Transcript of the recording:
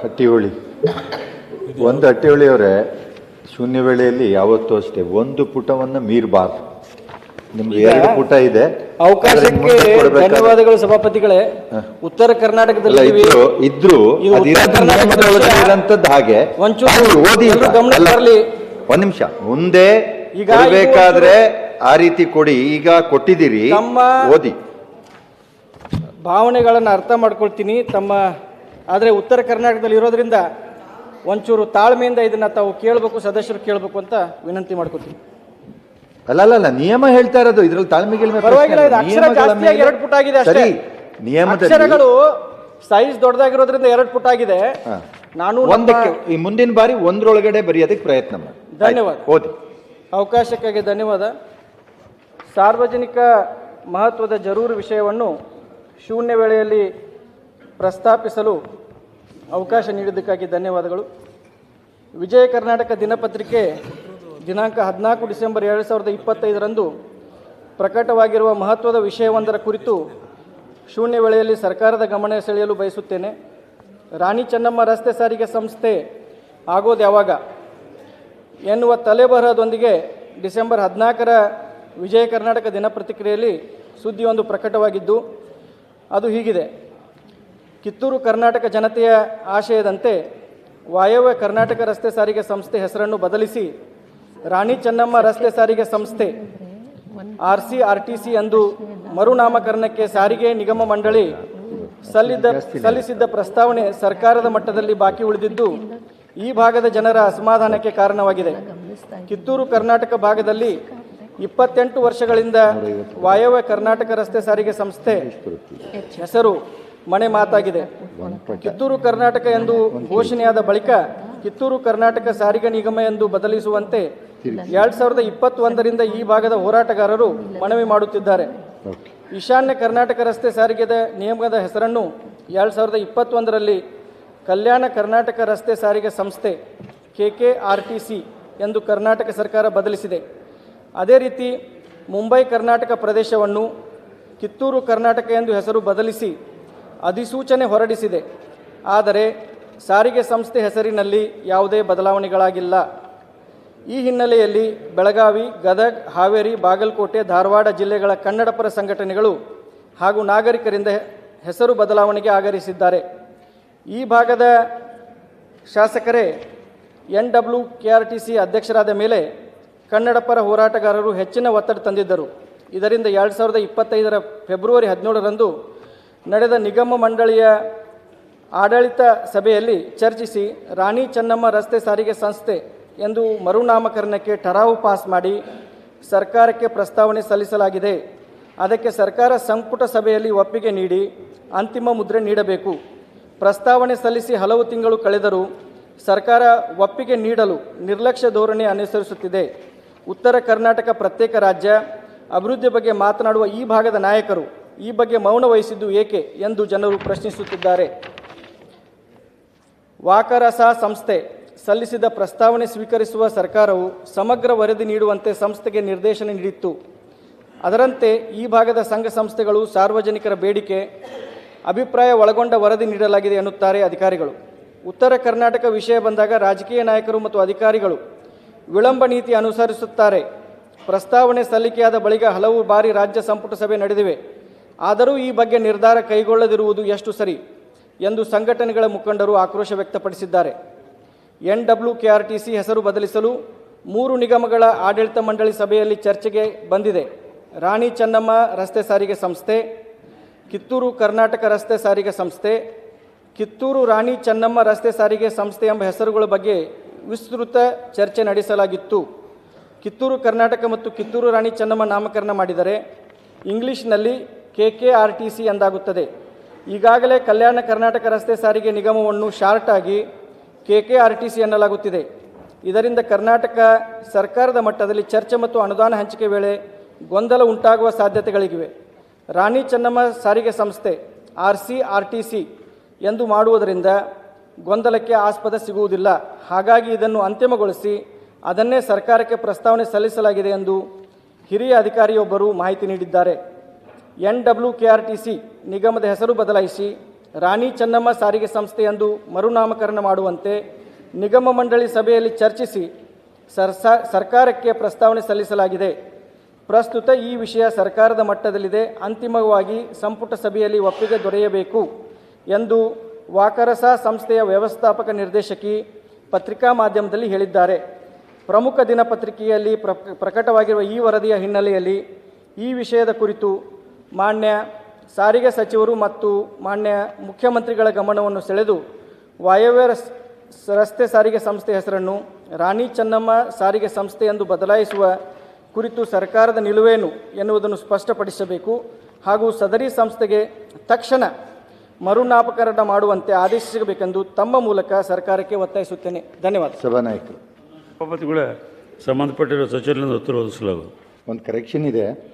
ಹಟ್ಟಿಹೊಳಿ ಒಂದು ಹಟ್ಟಿಹೊಳಿಯವರೇ ಶೂನ್ಯ ವೇಳೆಯಲ್ಲಿ ಯಾವತ್ತೂ ಅಷ್ಟೇ ಒಂದು ಪುಟವನ್ನು ಮೀರಬಾರ್ದು. ನಿಮ್ಗೆ 2 ಪುಟ ಇದೆ. ಅವಕಾಶಕ್ಕೆ ಧನ್ಯವಾದಗಳು ಸಭಾಪತಿಗಳೇ. ಉತ್ತರ ಕರ್ನಾಟಕದಲ್ಲಿ ಇದ್ರು ಹಾಗೆ ಓದಿ. ಒಂದ್ ನಿಮಿಷ ಮುಂದೆ ಬೇಕಾದ್ರೆ ಆ ರೀತಿ ಕೊಡಿ. ಈಗ ಕೊಟ್ಟಿದ್ದೀರಿ, ಓದಿ. ಭಾವನೆಗಳನ್ನು ಅರ್ಥ ಮಾಡ್ಕೊಳ್ತೀನಿ ತಮ್ಮ. ಆದರೆ ಉತ್ತರ ಕರ್ನಾಟಕದಲ್ಲಿ ಇರೋದ್ರಿಂದ ಒಂಚೂರು ತಾಳ್ಮೆಯಿಂದ ಇದನ್ನ ತಾವು ಕೇಳಬೇಕು, ಸದಸ್ಯರು ಕೇಳಬೇಕು ಅಂತ ವಿನಂತಿ ಮಾಡ್ಕೊತೀನಿ. ಅಲ್ಲ, ನಿಯಮ ಹೇಳ್ತಾ ಇರೋದು. ಇದ್ರಲ್ಲಿ ತಾಳ್ಮೆ ಪರವಾಗಿಲ್ಲ. ಅಕ್ಷರ ಜಾಸ್ತಿಯಾಗಿ 2 ಪುಟ ಆಗಿದೆ ಅಷ್ಟೇ. ಅಕ್ಷರಗಳು ಸೈಜ್ ದೊಡ್ಡದಾಗಿರೋದ್ರಿಂದ 2 ಪುಟ ಆಗಿದೆ. ನಾನು ಒಂದಕ್ಕೆ ಈ ಮುಂದಿನ ಬಾರಿ ಒಂದರೊಳಗಡೆ ಬರೆಯೋದಕ್ಕೆ ಪ್ರಯತ್ನ ಮಾಡಿ. ಧನ್ಯವಾದ. ಓದಿ. ಅವಕಾಶಕ್ಕಾಗಿ ಧನ್ಯವಾದ. ಸಾರ್ವಜನಿಕ ಮಹತ್ವದ ಜರೂರು ವಿಷಯವನ್ನು ಶೂನ್ಯ ವೇಳೆಯಲ್ಲಿ ಪ್ರಸ್ತಾಪಿಸಲು ಅವಕಾಶ ನೀಡಿದ್ದಕ್ಕಾಗಿ ಧನ್ಯವಾದಗಳು. ವಿಜಯ ಕರ್ನಾಟಕ ದಿನಪತ್ರಿಕೆ ದಿನಾಂಕ 14 ಡಿಸೆಂಬರ್ 2025ರಂದು ಪ್ರಕಟವಾಗಿರುವ ಮಹತ್ವದ ವಿಷಯವೊಂದರ ಕುರಿತು ಶೂನ್ಯ ವೇಳೆಯಲ್ಲಿ ಸರ್ಕಾರದ ಗಮನ ಸೆಳೆಯಲು ಬಯಸುತ್ತೇನೆ. ರಾಣಿ ಚೆನ್ನಮ್ಮ ರಸ್ತೆ ಸಾರಿಗೆ ಸಂಸ್ಥೆ ಆಗೋದು ಯಾವಾಗ ಎನ್ನುವ ತಲೆಬರಹದೊಂದಿಗೆ ಡಿಸೆಂಬರ್ 14ರ ವಿಜಯ ಕರ್ನಾಟಕ ದಿನಪತ್ರಿಕೆಯಲ್ಲಿ ಸುದ್ದಿಯೊಂದು ಪ್ರಕಟವಾಗಿದ್ದು ಅದು ಹೀಗಿದೆ: ಕಿತ್ತೂರು ಕರ್ನಾಟಕ ಜನತೆಯ ಆಶಯದಂತೆ ವಾಯವ್ಯ ಕರ್ನಾಟಕ ರಸ್ತೆ ಸಾರಿಗೆ ಸಂಸ್ಥೆ ಹೆಸರನ್ನು ಬದಲಿಸಿ ರಾಣಿ ಚೆನ್ನಮ್ಮ ರಸ್ತೆ ಸಾರಿಗೆ ಸಂಸ್ಥೆ RCRTC ಎಂದು ಮರುನಾಮಕರಣಕ್ಕೆ ಸಾರಿಗೆ ನಿಗಮ ಮಂಡಳಿ ಸಲ್ಲಿಸಿದ್ದ ಪ್ರಸ್ತಾವನೆ ಸರ್ಕಾರದ ಮಟ್ಟದಲ್ಲಿ ಬಾಕಿ ಉಳಿದಿದ್ದು ಈ ಭಾಗದ ಜನರ ಅಸಮಾಧಾನಕ್ಕೆ ಕಾರಣವಾಗಿದೆ. ಕಿತ್ತೂರು ಕರ್ನಾಟಕ ಭಾಗದಲ್ಲಿ 28 ವರ್ಷಗಳಿಂದ ವಾಯವ್ಯ ಕರ್ನಾಟಕ ರಸ್ತೆ ಸಾರಿಗೆ ಸಂಸ್ಥೆ ಹೆಸರು ಮನೆ ಮಾತಾಗಿದೆ. ಕಿತ್ತೂರು ಕರ್ನಾಟಕ ಎಂದು ಘೋಷಣೆಯಾದ ಬಳಿಕ ಕಿತ್ತೂರು ಕರ್ನಾಟಕ ಸಾರಿಗೆ ನಿಗಮ ಎಂದು ಬದಲಿಸುವಂತೆ 2021ರಿಂದ ಈ ಭಾಗದ ಹೋರಾಟಗಾರರು ಮನವಿ ಮಾಡುತ್ತಿದ್ದಾರೆ. ಈಶಾನ್ಯ ಕರ್ನಾಟಕ ರಸ್ತೆ ಸಾರಿಗೆ ನಿಗಮದ ಹೆಸರನ್ನು 2021ರಲ್ಲಿ ಕಲ್ಯಾಣ ಕರ್ನಾಟಕ ರಸ್ತೆ ಸಾರಿಗೆ ಸಂಸ್ಥೆ KKRTC ಎಂದು ಕರ್ನಾಟಕ ಸರ್ಕಾರ ಬದಲಿಸಿದೆ. ಅದೇ ರೀತಿ ಮುಂಬೈ ಕರ್ನಾಟಕ ಪ್ರದೇಶವನ್ನು ಕಿತ್ತೂರು ಕರ್ನಾಟಕ ಎಂದು ಹೆಸರು ಬದಲಿಸಿ ಅಧಿಸೂಚನೆ ಹೊರಡಿಸಿದೆ. ಆದರೆ ಸಾರಿಗೆ ಸಂಸ್ಥೆ ಹೆಸರಿನಲ್ಲಿ ಯಾವುದೇ ಬದಲಾವಣೆಗಳಾಗಿಲ್ಲ. ಈ ಹಿನ್ನೆಲೆಯಲ್ಲಿ ಬೆಳಗಾವಿ, ಗದಗ್, ಹಾವೇರಿ, ಬಾಗಲಕೋಟೆ, ಧಾರವಾಡ ಜಿಲ್ಲೆಗಳ ಕನ್ನಡಪರ ಸಂಘಟನೆಗಳು ಹಾಗೂ ನಾಗರಿಕರಿಂದ ಹೆಸರು ಬದಲಾವಣೆಗೆ ಆಗ್ರಹಿಸಿದ್ದಾರೆ. ಈ ಭಾಗದ ಶಾಸಕರೇ NWKRTC ಅಧ್ಯಕ್ಷರಾದ ಮೇಲೆ ಕನ್ನಡಪರ ಹೋರಾಟಗಾರರು ಹೆಚ್ಚಿನ ಒತ್ತಡ ತಂದಿದ್ದರು. ಇದರಿಂದ 2025ರ ಫೆಬ್ರವರಿ 17ರಂದು ನಡೆದ ನಿಗಮ ಮಂಡಳಿಯ ಆಡಳಿತ ಸಭೆಯಲ್ಲಿ ಚರ್ಚಿಸಿ ರಾಣಿ ಚೆನ್ನಮ್ಮ ರಸ್ತೆ ಸಾರಿಗೆ ಸಂಸ್ಥೆ ಎಂದು ಮರುನಾಮಕರಣಕ್ಕೆ ಠರಾವು ಪಾಸ್ ಮಾಡಿ ಸರ್ಕಾರಕ್ಕೆ ಪ್ರಸ್ತಾವನೆ ಸಲ್ಲಿಸಲಾಗಿದೆ. ಅದಕ್ಕೆ ಸರ್ಕಾರ ಸಂಪುಟ ಸಭೆಯಲ್ಲಿ ಒಪ್ಪಿಗೆ ನೀಡಿ ಅಂತಿಮ ಮುದ್ರೆ ನೀಡಬೇಕು. ಪ್ರಸ್ತಾವನೆ ಸಲ್ಲಿಸಿ ಹಲವು ತಿಂಗಳು ಕಳೆದರೂ ಸರ್ಕಾರ ಒಪ್ಪಿಗೆ ನೀಡಲು ನಿರ್ಲಕ್ಷ್ಯ ಧೋರಣೆ ಅನುಸರಿಸುತ್ತಿದೆ. ಉತ್ತರ ಕರ್ನಾಟಕ ಪ್ರತ್ಯೇಕ ರಾಜ್ಯ ಅಭಿವೃದ್ಧಿ ಬಗ್ಗೆ ಮಾತನಾಡುವ ಈ ಭಾಗದ ನಾಯಕರು ಈ ಬಗ್ಗೆ ಮೌನ ವಹಿಸಿದ್ದು ಏಕೆ ಎಂದು ಜನರು ಪ್ರಶ್ನಿಸುತ್ತಿದ್ದಾರೆ. ವಾಕರಸ ಸಂಸ್ಥೆ ಸಲ್ಲಿಸಿದ ಪ್ರಸ್ತಾವನೆ ಸ್ವೀಕರಿಸುವ ಸರ್ಕಾರವು ಸಮಗ್ರ ವರದಿ ನೀಡುವಂತೆ ಸಂಸ್ಥೆಗೆ ನಿರ್ದೇಶನ ನೀಡಿತ್ತು. ಅದರಂತೆ ಈ ಭಾಗದ ಸಂಘ ಸಂಸ್ಥೆಗಳು ಸಾರ್ವಜನಿಕರ ಬೇಡಿಕೆ, ಅಭಿಪ್ರಾಯ ಒಳಗೊಂಡ ವರದಿ ನೀಡಲಾಗಿದೆ ಎನ್ನುತ್ತಾರೆ ಅಧಿಕಾರಿಗಳು. ಉತ್ತರ ಕರ್ನಾಟಕ ವಿಷಯ ಬಂದಾಗ ರಾಜಕೀಯ ನಾಯಕರು ಮತ್ತು ಅಧಿಕಾರಿಗಳು ವಿಳಂಬ ನೀತಿ ಅನುಸರಿಸುತ್ತಾರೆ. ಪ್ರಸ್ತಾವನೆ ಸಲ್ಲಿಕೆಯಾದ ಬಳಿಕ ಹಲವು ಬಾರಿ ರಾಜ್ಯ ಸಂಪುಟ ಸಭೆ ನಡೆದಿವೆ. ಆದರೂ ಈ ಬಗ್ಗೆ ನಿರ್ಧಾರ ಕೈಗೊಳ್ಳದಿರುವುದು ಎಷ್ಟು ಸರಿ ಎಂದು ಸಂಘಟನೆಗಳ ಮುಖಂಡರು ಆಕ್ರೋಶ ವ್ಯಕ್ತಪಡಿಸಿದ್ದಾರೆ. NWKRTC ಹೆಸರು ಬದಲಿಸಲು 3 ನಿಗಮಗಳ ಆಡಳಿತ ಮಂಡಳಿ ಸಭೆಯಲ್ಲಿ ಚರ್ಚೆಗೆ ಬಂದಿದೆ. ರಾಣಿ ಚೆನ್ನಮ್ಮ ರಸ್ತೆ ಸಾರಿಗೆ ಸಂಸ್ಥೆ, ಕಿತ್ತೂರು ಕರ್ನಾಟಕ ರಸ್ತೆ ಸಾರಿಗೆ ಸಂಸ್ಥೆ, ಕಿತ್ತೂರು ರಾಣಿ ಚೆನ್ನಮ್ಮ ರಸ್ತೆ ಸಾರಿಗೆ ಸಂಸ್ಥೆ ಎಂಬ ಹೆಸರುಗಳ ಬಗ್ಗೆ ವಿಸ್ತೃತ ಚರ್ಚೆ ನಡೆಸಲಾಗಿತ್ತು. ಕಿತ್ತೂರು ಕರ್ನಾಟಕ ಮತ್ತು ಕಿತ್ತೂರು ರಾಣಿ ಚೆನ್ನಮ್ಮ ನಾಮಕರಣ ಮಾಡಿದರೆ ಇಂಗ್ಲಿಷ್ನಲ್ಲಿ KKRTC ಎಂದಾಗುತ್ತದೆ. ಈಗಾಗಲೇ ಕಲ್ಯಾಣ ಕರ್ನಾಟಕ ರಸ್ತೆ ಸಾರಿಗೆ ನಿಗಮವನ್ನು ಶಾರ್ಟ್ ಆಗಿ KKRTC ಎನ್ನಲಾಗುತ್ತಿದೆ. ಇದರಿಂದ ಕರ್ನಾಟಕ ಸರ್ಕಾರದ ಮಟ್ಟದಲ್ಲಿ ಚರ್ಚೆ ಮತ್ತು ಅನುದಾನ ಹಂಚಿಕೆ ವೇಳೆ ಗೊಂದಲ ಉಂಟಾಗುವ ಸಾಧ್ಯತೆಗಳಿವೆ. ರಾಣಿ ಚೆನ್ನಮ್ಮ ಸಾರಿಗೆ ಸಂಸ್ಥೆ RCRTC ಎಂದು ಮಾಡುವುದರಿಂದ ಗೊಂದಲಕ್ಕೆ ಆಸ್ಪದ ಸಿಗುವುದಿಲ್ಲ. ಹಾಗಾಗಿ ಇದನ್ನು ಅಂತಿಮಗೊಳಿಸಿ ಅದನ್ನೇ ಸರ್ಕಾರಕ್ಕೆ ಪ್ರಸ್ತಾವನೆ ಸಲ್ಲಿಸಲಾಗಿದೆ ಎಂದು ಹಿರಿಯ ಅಧಿಕಾರಿಯೊಬ್ಬರು ಮಾಹಿತಿ ನೀಡಿದ್ದಾರೆ. NWKRTC ನಿಗಮದ ಹೆಸರು ಬದಲಾಯಿಸಿ ರಾಣಿ ಚೆನ್ನಮ್ಮ ಸಾರಿಗೆ ಸಂಸ್ಥೆ ಎಂದು ಮರುನಾಮಕರಣ ಮಾಡುವಂತೆ ನಿಗಮ ಮಂಡಳಿ ಸಭೆಯಲ್ಲಿ ಚರ್ಚಿಸಿ ಸರ್ಕಾರಕ್ಕೆ ಪ್ರಸ್ತಾವನೆ ಸಲ್ಲಿಸಲಾಗಿದೆ. ಪ್ರಸ್ತುತ ಈ ವಿಷಯ ಸರ್ಕಾರದ ಮಟ್ಟದಲ್ಲಿದೆ. ಅಂತಿಮವಾಗಿ ಸಂಪುಟ ಸಭೆಯಲ್ಲಿ ಒಪ್ಪಿಗೆ ದೊರೆಯಬೇಕು ಎಂದು ವಾಕರಸ ಸಂಸ್ಥೆಯ ವ್ಯವಸ್ಥಾಪಕ ನಿರ್ದೇಶಕಿ ಪತ್ರಿಕಾ ಮಾಧ್ಯಮದಲ್ಲಿ ಹೇಳಿದ್ದಾರೆ. ಪ್ರಮುಖ ದಿನಪತ್ರಿಕೆಯಲ್ಲಿ ಪ್ರಕಟವಾಗಿರುವ ಈ ವರದಿಯ ಹಿನ್ನೆಲೆಯಲ್ಲಿ ಈ ವಿಷಯದ ಕುರಿತು ಮಾನ್ಯ ಸಾರಿಗೆ ಸಚಿವರು ಮತ್ತು ಮಾನ್ಯ ಮುಖ್ಯಮಂತ್ರಿಗಳ ಗಮನವನ್ನು ಸೆಳೆದು ವಾಯವ್ಯ ರಸ್ತೆ ಸಾರಿಗೆ ಸಂಸ್ಥೆ ಹೆಸರನ್ನು ರಾಣಿ ಚೆನ್ನಮ್ಮ ಸಾರಿಗೆ ಸಂಸ್ಥೆ ಎಂದು ಬದಲಾಯಿಸುವ ಕುರಿತು ಸರ್ಕಾರದ ನಿಲುವೇನು ಎನ್ನುವುದನ್ನು ಸ್ಪಷ್ಟಪಡಿಸಬೇಕು ಹಾಗೂ ಸದರಿ ಸಂಸ್ಥೆಗೆ ತಕ್ಷಣ ಮರುನಾಮಕರಣ ಮಾಡುವಂತೆ ಆದೇಶಿಸಬೇಕೆಂದು ತಮ್ಮ ಮೂಲಕ ಸರ್ಕಾರಕ್ಕೆ ಒತ್ತಾಯಿಸುತ್ತೇನೆ. ಧನ್ಯವಾದ. ಸಭಾನಾಯಕರು ಸಭಾಪತಿಗಳೇ, ಸಂಬಂಧಪಟ್ಟಿರುವ ಸಚಿವರಿಂದ ಉತ್ತರ ಒದಗಿಸಲಾಗುವುದು. ಒಂದು ಕರೆಕ್ಷನ್ ಇದೆ.